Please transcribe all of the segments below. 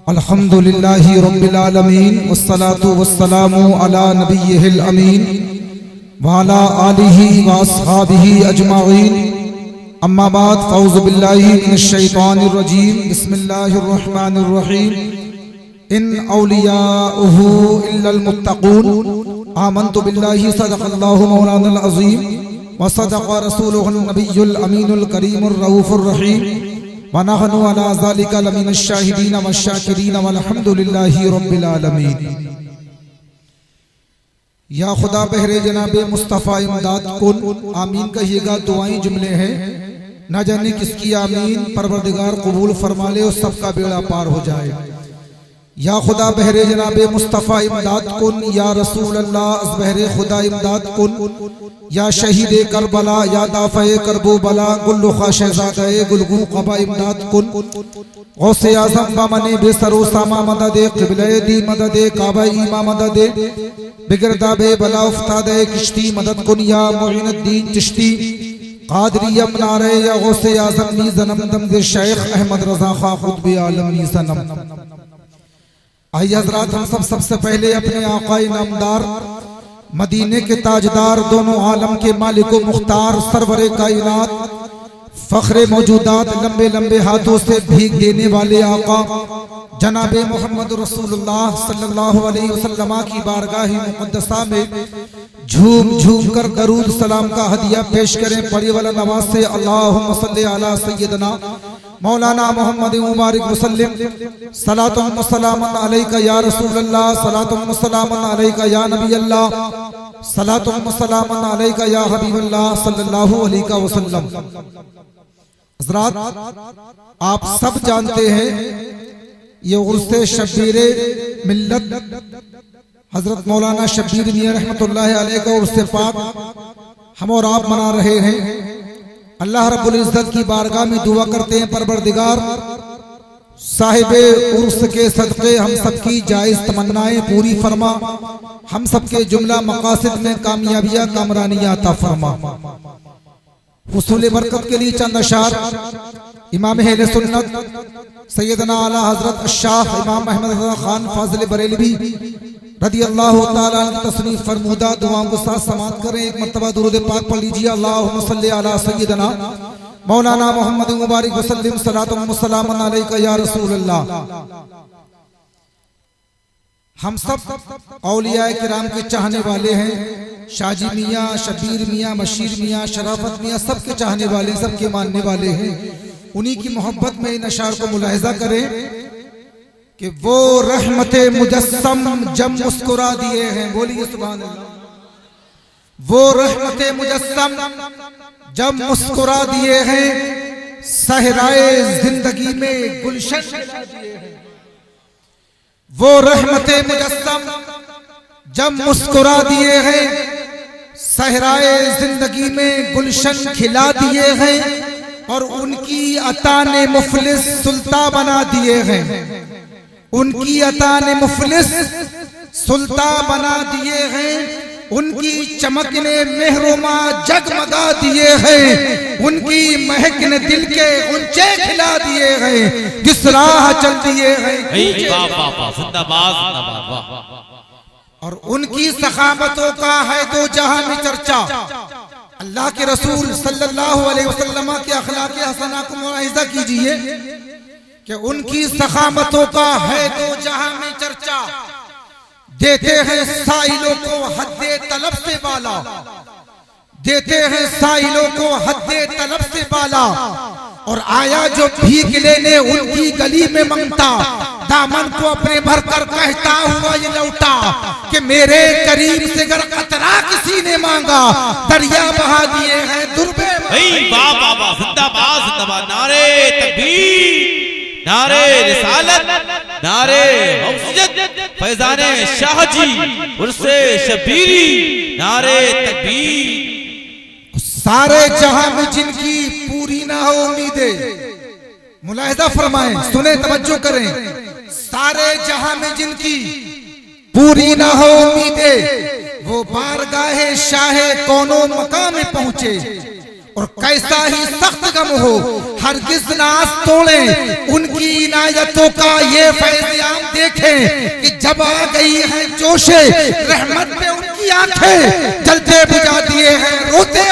अल्हम्दुलिल्लाहि रब्बिल आलमीन वस्सलातु वस्सलामु अला नबिय्यिहिल अमीन व अला आलिहि व अस्हाबिहि अजमाइन। अम्मा बाद फ़ौज़ु बिल्लाहि मिनश शैतानिर रजीम। बिस्मिल्लाहिर रहमानिर रहीम। इन औलियाउहु इल्लल मुत्तक़ून। आमन्तु बिल्लाहि सदक़ल्लाहु मौलानल अज़ीम व सदक़ रसूलुहुन नबियुल अमीनुल करीमुर रऊफ़ुर रहीम। व नहनु अला ज़ालिका लमिनश शाहिदीन व शाकिरीन वल्हम्दुलिल्लाहि रब्बिल आलमीन। या खुदा बहरे जनाबे मुस्तफ़ा इमदाद कुन। आमीन कहिएगा, दुआएं जुमले हैं, न जाने किसकी आमीन परवरदिगार कबूल फरमा ले और सबका बेड़ा पार हो जाए। या खुदा बहरे जनाबे मुस्तफ़ा इमदाद कुन। या रसूल अल्लाह बहरे खुदा इमदाद कुन। या शहीद करबला या दाफ़े करबो बला गुल्लु ख़ाशज़ादे गुलगू क़बा इमदाद कुन। गौसे आज़म बामने बेसरो सामा मददे क़िबले दी मददे काबा ईमा मददे बिगरदाबे बला उफ्तादे किश्ती मदद कुन। या मुइनुद्दीन चिश्ती क़ादरिया मनारे या गौसे आज़म नी ज़नम दम दे शेख अहमद रज़ा ख़ा ख़ुतबे आलम नी सनम। आइए हज़रात, हम सबसे पहले अपने आक़ाए नामदार मदीने के ताजदार दोनों आलम के मालिक व मुख्तार सरवरे कायनात फ़ख्रे मौजूदात लंबे लंबे हाथों से भीग देने वाले आका जनाबे मोहम्मद रसूलुल्लाह सल्लल्लाहु अलैहि वसल्लम की बारगाह मुक़द्दसा में झूम झूम कर दरूद सलाम का हदिया पेश करें। पढ़ी वाला नवाज से अल्लाहुम्मा सल्ली अला सय्यदना मौलाना मोहम्मद मुबारक वसल्लम। सलातुम व सलामुन अलैका या रसूल अल्लाह, सलातुम व सलामुन अलैका या नबी अल्लाह, सलातुम व सलामुन अलैका या हबीब अल्लाह सल्लल्लाहु अलैहि वसल्लम। हज़रात, आप सब जानते हैं ये उर्से शब्बीरे मिल्लत हजरत मौलाना शब्बीर मियां रहमतुल्लाहि अलैहि का उर्से पाक हम और आप मना रहे हैं। अल्लाह रब्बुल इज्जत की बारगाह में दुआ करते हैं, परवरदिगार साहिबे उर्स के सदक़े हम सबकी जायज़ तमन्नाएं पूरी फरमा, हम सबके जुमला मकासिद में कामयाबियां कामरानियां अता फरमा। हुसूल बरकत के लिए चंद अशार इमाम अहले सुन्नत सैयदना आला हजरत शाह इमाम अहमद रज़ा खान फाज़िल बरेलवी रदी अल्लाह तआला अन्हु तस्नीफ फरमूदा दुआओं को साथ समात करें। एक मर्तबा दुरूद पाक पढ़ लीजिए। अल्लाहुम्मा सल्ली अला सय्यदना मौलाना मोहम्मद मुबारक वसल्लम सलातुम व सलामुन अलैका या रसूल अल्लाह। हम सब औलियाए किराम के चाहने वाले हैं। शाजी मियाँ, शबीर मियाँ, मशीर मियाँ, शराफत मियाँ सबके चाहने वाले, सबके मानने वाले हैं। उन्हीं की मोहब्बत में इन अशार को मुलाहिजा करें कि वो रहमते मुजस्सम जब मुस्कुरा दिए हैं, बोलिए सुभान अल्लाह। वो रहमते मुजस्सम जब मुस्कुरा दिए हैं, सहराए जिंदगी में गुलशन खिला दिए हैं। वो रहमते मुजस्सम जब मुस्कुरा दिए हैं, सहराए जिंदगी में गुलशन खिला दिए हैं, और उनकी अता ने मुफलिस सुल्तान बना दिए हैं। उनकी अता ने मुफलिस सुल्तान बना दिए हैं, उनकी चमक ने मेहरुमा जगमगा दिए हैं, उनकी महक ने दिल के ऊंचे खिला दिए हैं, किस राह चल दिए हैं। और उनकी सखावतों का है तो जहां में चर्चा। अल्लाह के रसूल सल्लल्लाहु अलैहि वसल्लम के अखलाक हसना को मुलाहिजा कीजिए कि उनकी सखावतों का है तो जहां में चर्चा। देते हैं साइलों को हद्दे तलब से बाला, देते हैं साइलों को हद्दे तलब से बाला। और आया जो भीख लेने उनकी गली में मंगता, दामन को अपने भरकर कहता हुआ ये लौटा कि मेरे करीब से अगर कतरा किसी ने मांगा, दरिया बहा दिए हैं दुर्बे। नारे तकबीर, नारे रिसालत, नारे गौसियत, फैजाने शाह जी उर्से शबीरी, नारे तकबीर। सारे जहां में जिनकी पूरी ना हो उम्मीदें, मुलाहिजा फरमाएं, सुने, तवज्जो करें। सारे जहां में जिनकी पूरी ना हो उम्मीदें, वो बारगाहे शाहे कौनो मकाम में पहुंचे। और कैसा ही सख्त गम हो हरगिज नास तोड़े उनकी इनायतों का ये फैज़याम देखें कि जब आ गई है जोशे रहमत पे उनकी आंखें जलते बुझा दिए हैं रोते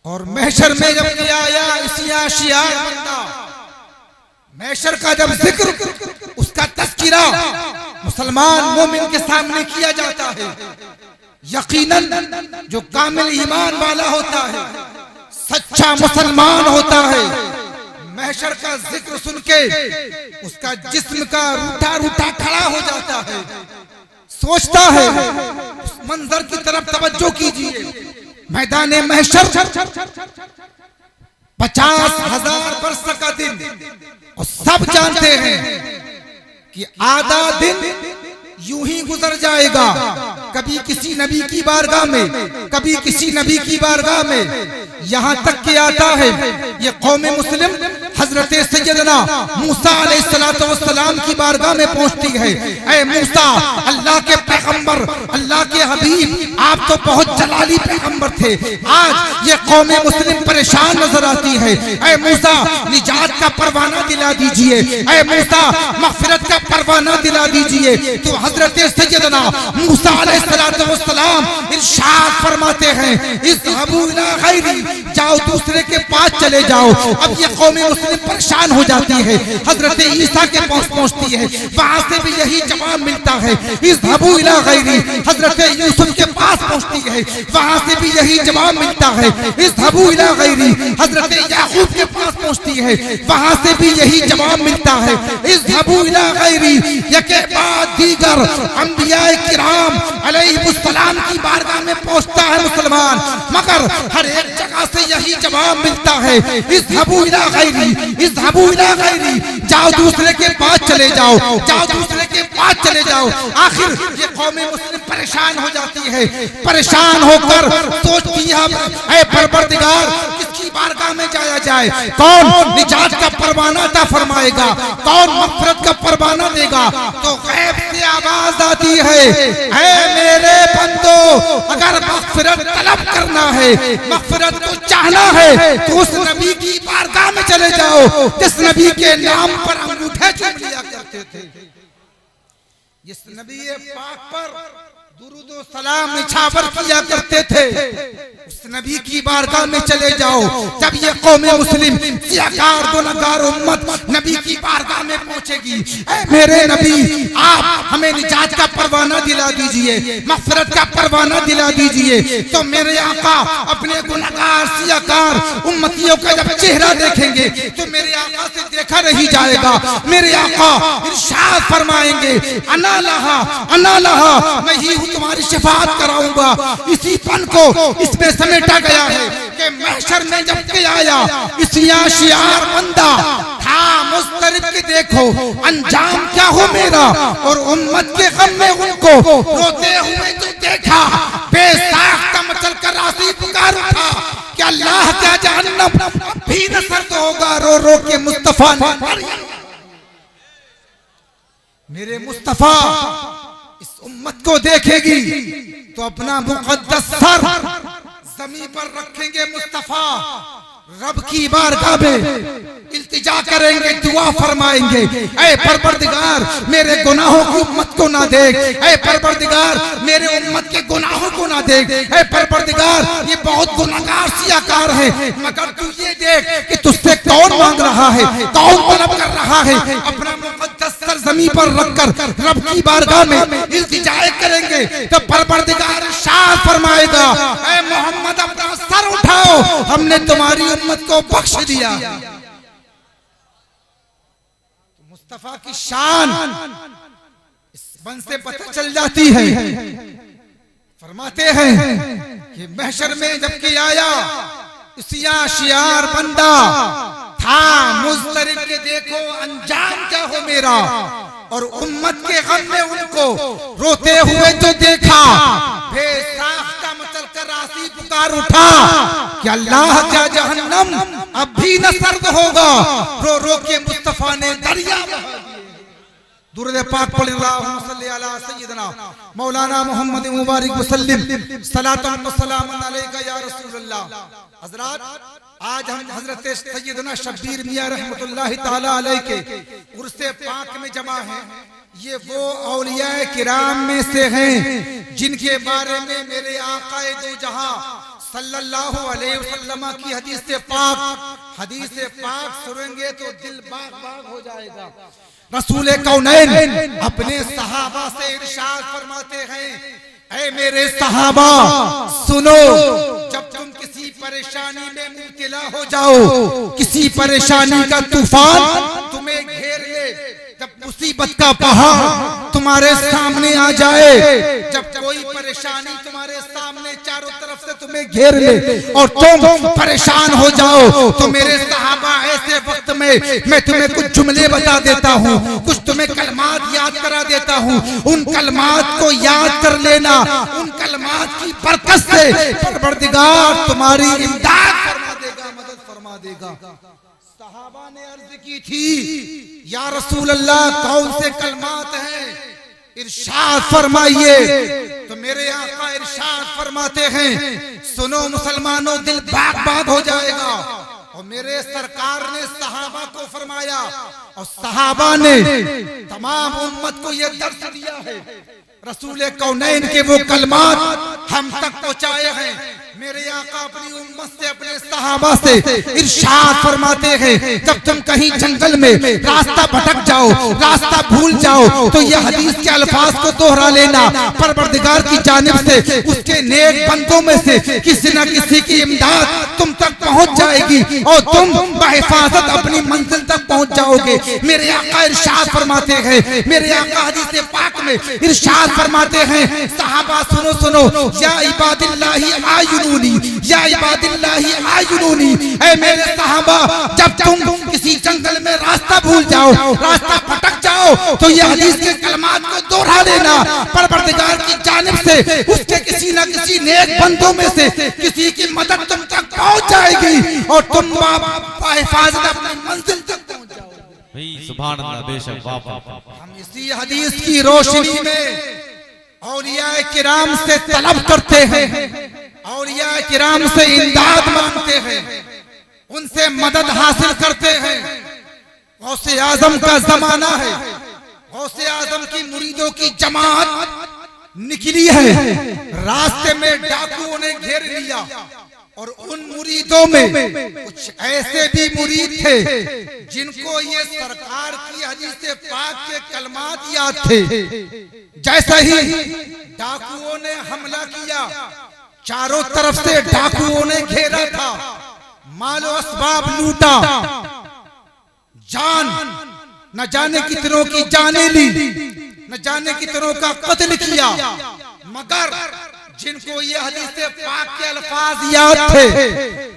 और महशर में जब आया इसी आशियार बंदा महशर का जब जिक्र उसका तज़किरा मुसलमान मोमिन के सामने किया जाता है यकीनन जो कामिल ईमान वाला होता है सच्चा मुसलमान होता है महशर का जिक्र सुन के उसका जिस्म का रूठा रूठा खड़ा हो जाता है सोचता है उस मंजर की तरफ तवज्जो कीजिए मैदान महशर 50,000 वर्ष का दिन और सब जानते हैं कि आधा दिन यूं ही गुजर जाएगा कभी किसी नबी की बारगाह में कभी किसी नबी की बारगाह में यहाँ तक कि आता है ये कौम मुस्लिम हजरत सैयदना मूसा अलैहिस्सलाम की बारगाह में पहुंचती है। ऐ मूसा अल्लाह के पैगंबर अल्लाह के हबीब आप तो बहुत जलाली पैगंबर थे आज ये कौम मुस्लिम परेशान नजर आती है। ऐ मूसा निजात का परवाना दिला दीजिए ऐ मूसा मग़फ़िरत का परवाना दिला दीजिए। तो हजरत सैयदना मूसा अलैहिस्सलाम इरशाद फरमाते हैं इज़हबू इला गैरी जाओ दूसरे के पास चले जाओ। अब ये कौम मुस्लिम परेशान हो जाती है हजरत ईसा के पास पहुंचती है वहां से भी यही जवाब मिलता है इज़हबू इला गैरी। हजरत यूसुफ के पास पहुंचती है वहां से भी यही जवाब मिलता है इज़हबू इला गैरी। हजरत याकूब के पास पहुंचती है वहां से भी यही जवाब मिलता है इज़हबू इला गैरी। यके बाद दीगर अंबियाए किराम अलैहिमुस्सलाम की बारगाह में पहुंचता है मुसलमान मगर हर एक जगह से यही जवाब मिलता है इज़हबू इला गैरी इज़हबू इला गैरी। जाओ दूसरे के पास चले जाओ जाओ दूसरे के पास चले जाओ। आखिर ये कौम मुस्लिम परेशान हो जाती है परेशान होकर सोचती है ऐ परवरदिगार किसकी बारगाह में जाया जाए कौन निजात का परवाना अता फरमाएगा कौन मग़फ़िरत का परवाना देगा। तो गैब से आवाज आती है ऐ मेरे बंदो अगर मग़फ़िरत तलब करना है मग़फ़िरत को चाहना है तो उस नबी की बारगाह में चले जाओ जिस नबी के नाम पर अंगूठे चूम लिया करते थे जिस नबी पाक पर दुरूद व सलाम निछावर किया करते थे उस नबी की बारगाह में चले जाओ। जब ये कौम मुस्लिम सियाकार गुनहगार उम्मत नबी की बारगाह में पहुंचेगी ऐ मेरे नबी आप हमें निजात का परवाना दिला दीजिए मग़फ़िरत का परवाना दिला दीजिए। तो मेरे आका अपने गुनहगार सियाकार उम्मतियों का जब चेहरा देखेंगे तो मेरे आका से देखा नहीं जाएगा। मेरे आका इरशाद फरमाएंगे अना लहा मैं ही हूँ तुम्हारी शफाअत कराऊंगा। इसी पन को इसमें समेटा गया है कि महशर में जब के आया इसी आशियार बंदा था मुस्तरिब के देखो अंजाम क्या हो मेरा और उम्मत के गम में उनको रोते हुए तो देखा बेसाख्ता मचल कर रासी पुकार उठा कि अल्लाह क्या जहन्नम भी न सर्द होगा रो रो के मुस्तफा ने मेरे मुस्तफा इस उम्मत को देखेगी तो अपना मुक़द्दस सर ज़मीन पर रखेंगे मुस्तफा रब की बारगाह में इल्तिजा करेंगे दुआ फरमाएंगे ऐ परवरदिगार मेरे गुनाहों की उम्मत को ना देख ऐ परवरदिगार मेरे उम्मत के गुनाहों को ना देख ऐ परवरदिगार ये बहुत गुनाहगार सियाकार है मगर तू ये देख कि तुझसे कौन मांग रहा है कौन तलब कर रहा है। अपना मुक़द्दस सर ज़मीन पर रखकर रब की बारगाह में इल्तिजा करेंगे तो परवरदिगार इरशाद फरमाएगा ऐ मोहम्मद अपना सर उठाओ हमने तुम्हारी उम्मत को बख्श दिया। मुस्तफा की शान इस बन से पता चल जाती है। फरमाते हैं कि महशर में जबकि आया इसी आशियार बंदा था मुस्तरिब के देखो अंजाम क्या हो मेरा और उम्मत के गम में उनको रोते हुए तो देखा बेसाख्ता मचल कर रासी पुकार उठा कि अल्लाह क्या जहन्नम अब भी न सर्द होगा रो रो के मुस्तफा ने दरिया बहा दिए दुरूद पाक पढ़ अल्लाहुम्मा सल्ली अला सय्यिदना मौलाना मोहम्मद मुबारक वसल्लम सलातन व सलामन अलैका या रसूलल्लाह। हजरात, आज हम हजरत सैयदना शब्बीर मियां रहमतुल्लाहि ताला अलैह के उर्से पाक में जमा हैं। ये वो औलियाए किराम में से हैं जिनके बारे में मेरे आकाए दो जहां सल्लल्लाहु अलैहि वसल्लम की हदीस पाक सुनेंगे तो दिल बाग बाग हो जाएगा। रसूल कौनैन अपने सहाबा से इरशाद फरमाते हैं, ऐ मेरे सहाबा सुनो, जब तुम किसी परेशानी में मुब्तला हो जाओ, किसी परेशानी का तूफान तुम्हें घेर ले, जब मुसीबत का पहाड़ तुम्हारे सामने आ जाए, जब कोई परेशानी तुम्हारे सामने चारों तरफ से तुम्हें घेर ले और तुम परेशान हो जाओ, तो मेरे सहाबा ऐसे वक्त में मैं तुम्हें कुछ जुमले बता देता हूँ, कुछ तुम्हें कलमात याद करा देता हूँ। उन कलमात को याद कर लेना, उन कलमात की बरकत से परवरदिगार तुम्हारी इमदाद फरमा देगा, मदद फरमा देगा। सहाबा ने अर्ज की थी, या रसूल अल्लाह कौन से कलमात हैं, इरशाद फरमाइए। तो मेरे आका इरशाद फरमाते हैं, सुनो मुसलमानों, दिल बाग बाग हो जाएगा। और मेरे सरकार ने सहाबा को फरमाया और सहाबा ने तमाम उम्मत को यह दर्श दिया है, रसूल कौनैन के वो कलमात हम तक पहुंचाए हैं। मेरे आका अपनी उम्मत से, अपने सहाबा से इरशाद फरमाते हैं, जब तुम कहीं जंगल में रास्ता भटक जाओ, रास्ता भूल जाओ, तो यह हदीस के अल्फाज को दोहरा लेना, परवरदिगार की जानिब से उसके नेक बंदों में से किसी न किसी की इमदाद तुम तक पहुंच जाएगी और तुम बहिफाजत अपनी मंजिल तक पहुंच जाओगे। मेरे आका इरशाद फरमाते हैं, मेरे आका हदीस पाक में इरशाद फरमाते हैं, सहाबा सुनो सुनो, या इबादिल्लाहि आयुनूनी, या इबादिल्लाहि आयुनूनी, ऐ मेरे सहाबा जब तुम किसी जंगल में रास्ता भूल जाओ, रास्ता भटक जाओ, तो ये हदीस के कलमात को दोहरा लेना, परवरदिगार की जानिब से उसके किसी न किसी नेक बंदों में से किसी की मदद तुम तक पहुंच जाएगी और तुम हिफाजत अपनी मंजिल तक पहुंच जाओगे। सुभान अल्लाह, बेशक वाह। हम इसी हदीस की रोशनी में औलियाए किराम से तलब करते हैं, औलियाए किराम से इमदाद मांगते हैं, उनसे मदद हासिल करते हैं। गौसे आजम का जमाना है, गौसे आजम की मुरीदों की जमात निकली है। रास्ते में डाकुओं ने घेर लिया और उन मुरीदों में कुछ ऐसे भी मुरीद थे जिनको ये सरकार की हदीस पाक के कलमात याद थे। जैसे ही डाकुओं ने हमला किया, चारों तरफ से डाकुओं ने घेरा था, मालो असबाब लूटा, जान न जाने कितनों की जाने ली, न जाने कितनों का कत्ल किया, मगर जिनको ये हदीस पाक के अल्फाज याद थे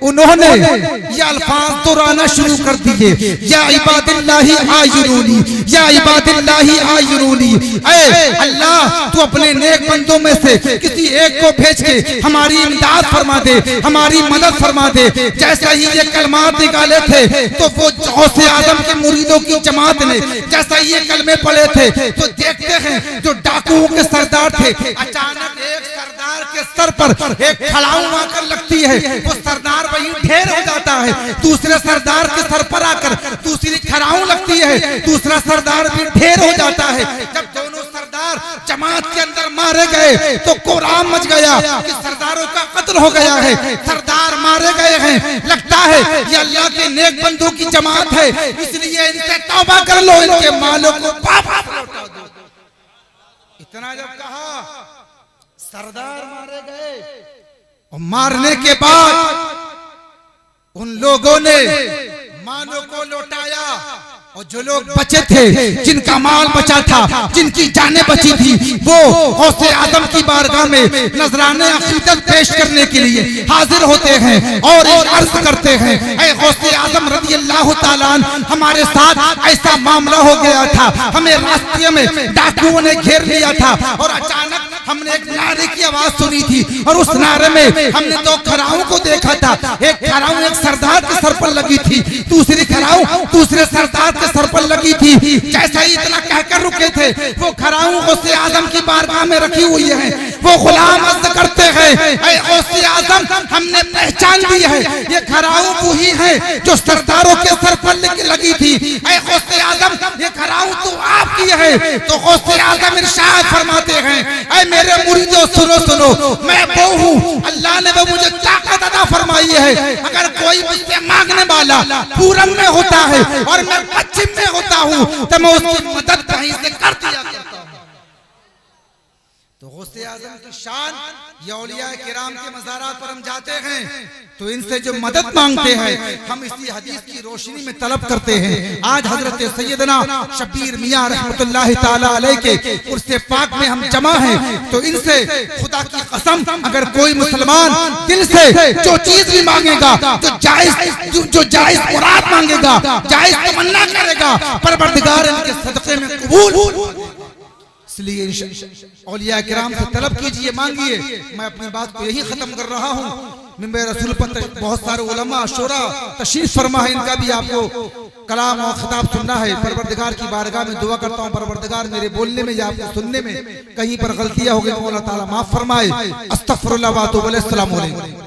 उन्होंने ये अल्फाज दोहराना शुरू कर दिए, या इबादिल्लाहि आयुनूनी, या इबादिल्लाहि आयुनूनी, ऐ अल्लाह तू अपने नेक बंदों में से किसी एक को भेज के हमारी इमदाद फरमा दे, हमारी मदद फरमा दे। जैसा ही ये कलमात निकाले थे तो वो गौसे आजम के मुरीदों की जमात ने जैसा ही ये कलमे पढ़े थे तो देखते हैं जो डाकुओं के सरदार थे, अचानक एक सरदार के सर पर एक खड़ाऊ आकर लगती है, वो सरदार वहीं ढेर हो जाता है। दूसरे सरदार के सर पर आकर दूसरी खड़ाऊ लगती है, दूसरा सरदार भी ढेर हो जाता है। जब दोनों सरदार जमात के अंदर मारे गए तो कोराम मच गया कि सरदारों का कत्ल हो गया है, सरदार मारे गए हैं, लगता है ये अल्लाह के नेक बंदों की जमात है, इसलिए इनसे तौबा कर लो, इनके मालों को वापस लौटा दो। इतना जब कहा, सरदार मारे गए और मारने के बाद उन लोगों ने मालों को लौटाया और जो लोग बचे थे, जिनका माल बचा था, जिनकी जानें बची थी, वो गौसे आजम की बारगाह में नजराने अकीदत पेश करने के लिए हाजिर होते हैं और अर्ज करते हैं, ऐ गौसे आजम रज़ी अल्लाह ताला अन्हु, हमारे साथ ऐसा मामला हो गया था, हमें रास्ते में डाकुओं ने घेर लिया था और अचानक हमने एक नारे की आवाज सुनी थी और उस नारे में हमने दो खराओं को देखा था। एक खराऊ एक सरदार के सर पर लगी थी, दूसरी खराऊ दूसरे सरदार के सर पर लगी थी। जैसा ही इतना कहकर रुके थे, वो खराऊ गौसे आजम की बारगाह में रखी हुई है। वो गुलाम अर्ज करते हैं, ऐ गौसे आजम, हमने पहचान ली है, ये खराऊ वही है जो सरदारों के सर पर लगी थी। ऐ गौसे आजम, ये खराऊ तो आपकी है। तो गौसे आजम इरशाद फरमाते हैं, ऐ मेरे मुरीदों सुनो सुनो, मैं वो हूँ, अल्लाह ने वो मुझे ताकत अता फरमाई है। अगर कोई मुझसे मांगने वाला पूरब में होता है और मैं पश्चिम में होता हूँ तो मैं उसकी मदद कहीं से कर दिया करता हूँ। तो गौसे आजम की शान, ये औलिया किराम के मज़ारात पर हम जाते हैं तो इनसे जो मदद मांगते हैं, हम इसी हदीस की रोशनी में तलब करते हैं। आज हजरत सैयदना शब्बीर मियां रहमतुल्लाह ताला अलैह के उर्से पाक में हम जमा हैं। तो इनसे खुदा की कसम, अगर कोई मुसलमान दिल से जो चीज भी मांगेगा, जो जायज मुराद मांगेगा, जायज तमन्ना करेगा, परवरदिगार इनके सदक़े में कबूल। इसलिए औलिया किराम से तलब कीजिए, मांगिए। मैं अपनी बात को यही खत्म कर रहा हूँ। मिंबर रसूल पर बहुत सारे उलमा शोरा तशरीफ फरमा है, इनका भी आपको कलाम और खिताब सुनना है। परवरदिगार की बारगाह में दुआ करता हूँ, परवरदिगार मेरे बोलने में या आपको सुनने में कहीं पर गलतियां हो गई तो अल्लाह ताला माफ फरमाए। अस्तगफिरुल्लाह व अतूबु इलैह। अस्सलामु अलैकुम।